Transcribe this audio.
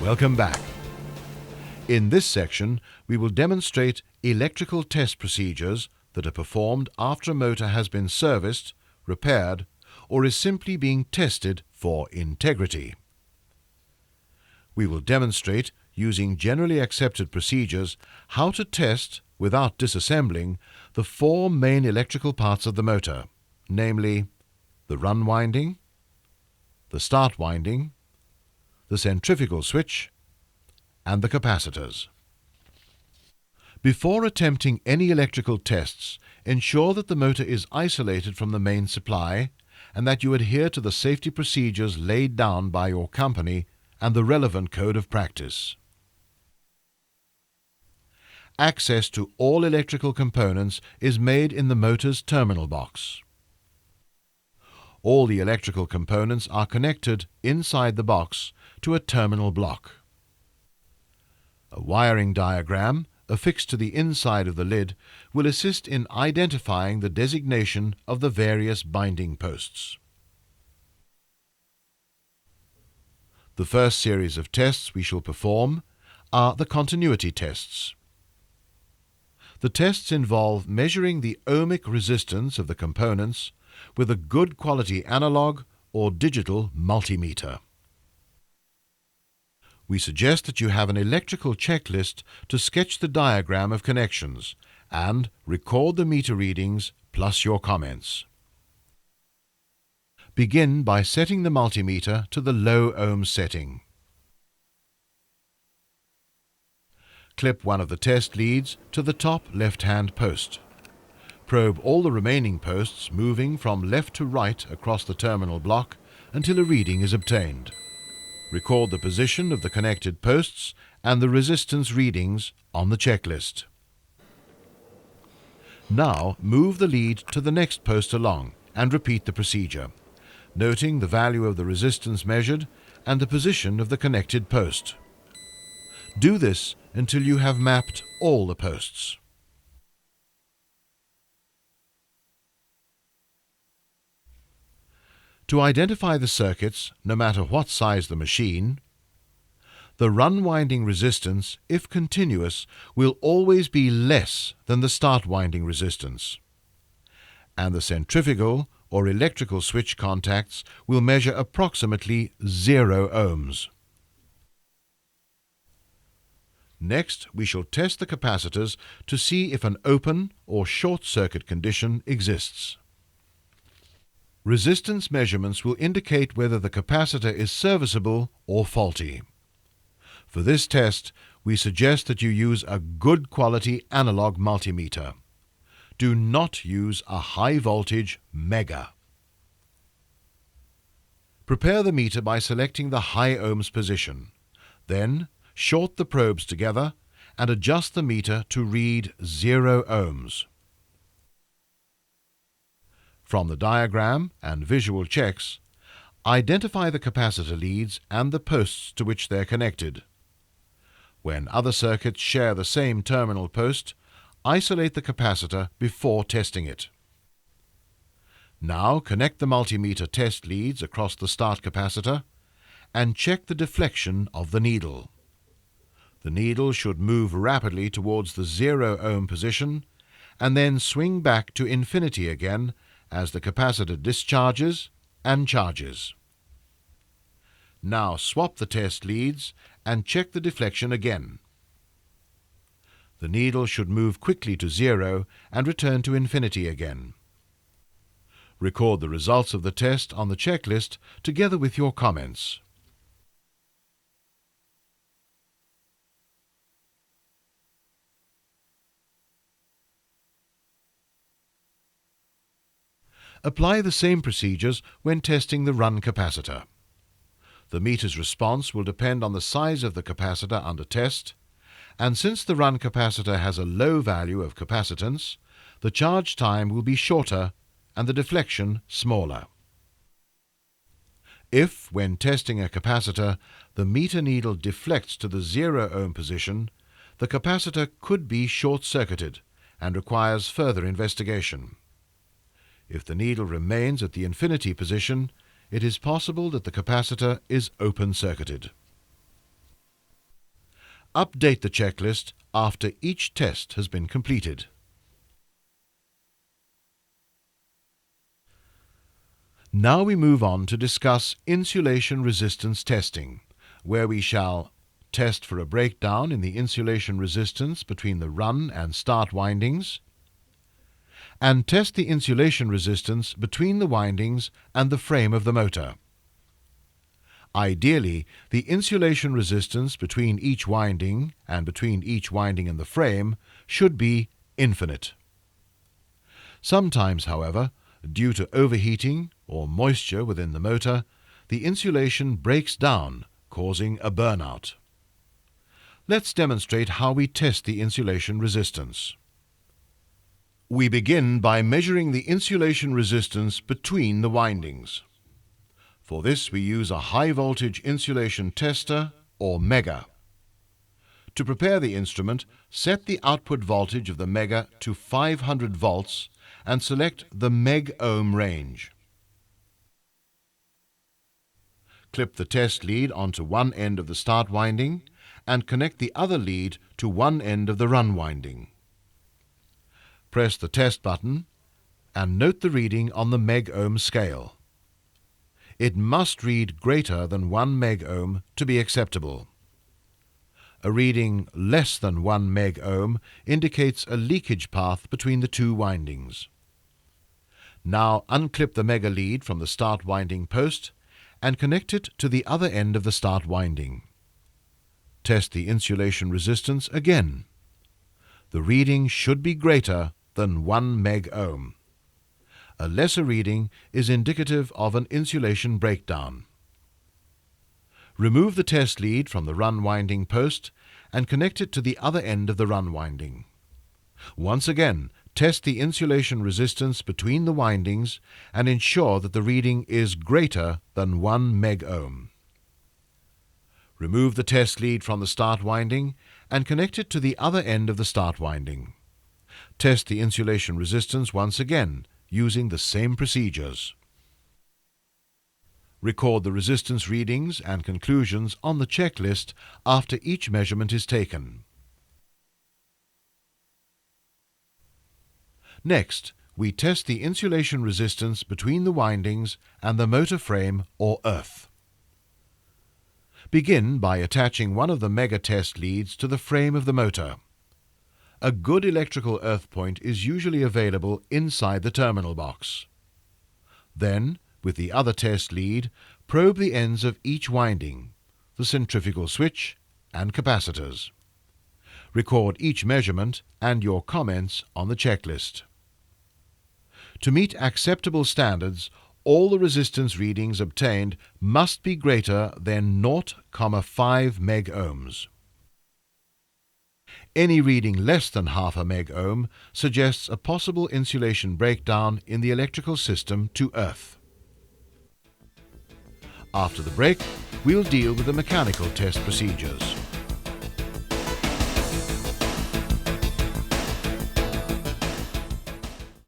Welcome back. In this section, we will demonstrate electrical test procedures that are performed after a motor has been serviced, repaired, or is simply being tested for integrity. We will demonstrate, using generally accepted procedures, how to test, without disassembling, the four main electrical parts of the motor, namely the run winding, the start winding, the centrifugal switch, and the capacitors. Before attempting any electrical tests, ensure that the motor is isolated from the main supply and that you adhere to the safety procedures laid down by your company and the relevant code of practice. Access to all electrical components is made in the motor's terminal box. All the electrical components are connected inside the box to a terminal block. A wiring diagram affixed to the inside of the lid will assist in identifying the designation of the various binding posts. The first series of tests we shall perform are the continuity tests. The tests involve measuring the ohmic resistance of the components with a good quality analog or digital multimeter. We suggest that you have an electrical checklist to sketch the diagram of connections and record the meter readings plus your comments. Begin by setting the multimeter to the low ohm setting. Clip one of the test leads to the top left-hand post. Probe all the remaining posts moving from left to right across the terminal block until a reading is obtained. Record the position of the connected posts and the resistance readings on the checklist. Now move the lead to the next post along and repeat the procedure, noting the value of the resistance measured and the position of the connected post. Do this until you have mapped all the posts. To identify the circuits, no matter what size the machine, the run winding resistance, if continuous, will always be less than the start winding resistance, and the centrifugal or electrical switch contacts will measure approximately 0 ohms. Next, we shall test the capacitors to see if an open or short circuit condition exists. Resistance measurements will indicate whether the capacitor is serviceable or faulty. For this test, we suggest that you use a good quality analog multimeter. Do not use a high voltage mega. Prepare the meter by selecting the high ohms position. Then, short the probes together and adjust the meter to read 0 ohms. From the diagram and visual checks, identify the capacitor leads and the posts to which they are connected. When other circuits share the same terminal post, isolate the capacitor before testing it. Now connect the multimeter test leads across the start capacitor and check the deflection of the needle. The needle should move rapidly towards the 0 ohm position and then swing back to infinity again as the capacitor discharges and charges. Now swap the test leads and check the deflection again. The needle should move quickly to 0 and return to infinity again. Record the results of the test on the checklist together with your comments. Apply the same procedures when testing the run capacitor. The meter's response will depend on the size of the capacitor under test, and since the run capacitor has a low value of capacitance, the charge time will be shorter and the deflection smaller. If, when testing a capacitor, the meter needle deflects to the 0 ohm position, the capacitor could be short-circuited and requires further investigation. If the needle remains at the infinity position, it is possible that the capacitor is open-circuited. Update the checklist after each test has been completed. Now we move on to discuss insulation resistance testing, where we shall test for a breakdown in the insulation resistance between the run and start windings, and test the insulation resistance between the windings and the frame of the motor. Ideally, the insulation resistance between each winding and between each winding and the frame should be infinite. Sometimes, however, due to overheating or moisture within the motor, the insulation breaks down, causing a burnout. Let's demonstrate how we test the insulation resistance. We begin by measuring the insulation resistance between the windings. For this we use a high-voltage insulation tester, or mega. To prepare the instrument, set the output voltage of the mega to 500 volts and select the meg-ohm range. Clip the test lead onto one end of the start winding and connect the other lead to one end of the run winding. Press the test button and note the reading on the meg-ohm scale. It must read greater than 1 meg-ohm to be acceptable. A reading less than 1 meg-ohm indicates a leakage path between the two windings. Now unclip the mega lead from the start winding post and connect it to the other end of the start winding. Test the insulation resistance again. The reading should be greater than 1 meg-ohm. A lesser reading is indicative of an insulation breakdown. Remove the test lead from the run winding post and connect it to the other end of the run winding. Once again, test the insulation resistance between the windings and ensure that the reading is greater than 1 meg-ohm. Remove the test lead from the start winding and connect it to the other end of the start winding. Test the insulation resistance once again using the same procedures. Record the resistance readings and conclusions on the checklist after each measurement is taken. Next, we test the insulation resistance between the windings and the motor frame or earth. Begin by attaching one of the mega test leads to the frame of the motor. A good electrical earth point is usually available inside the terminal box. Then, with the other test lead, probe the ends of each winding, the centrifugal switch and capacitors. Record each measurement and your comments on the checklist. To meet acceptable standards, all the resistance readings obtained must be greater than 0,5 meg-ohms. Any reading less than half a meg-ohm suggests a possible insulation breakdown in the electrical system to earth. After the break, we'll deal with the mechanical test procedures.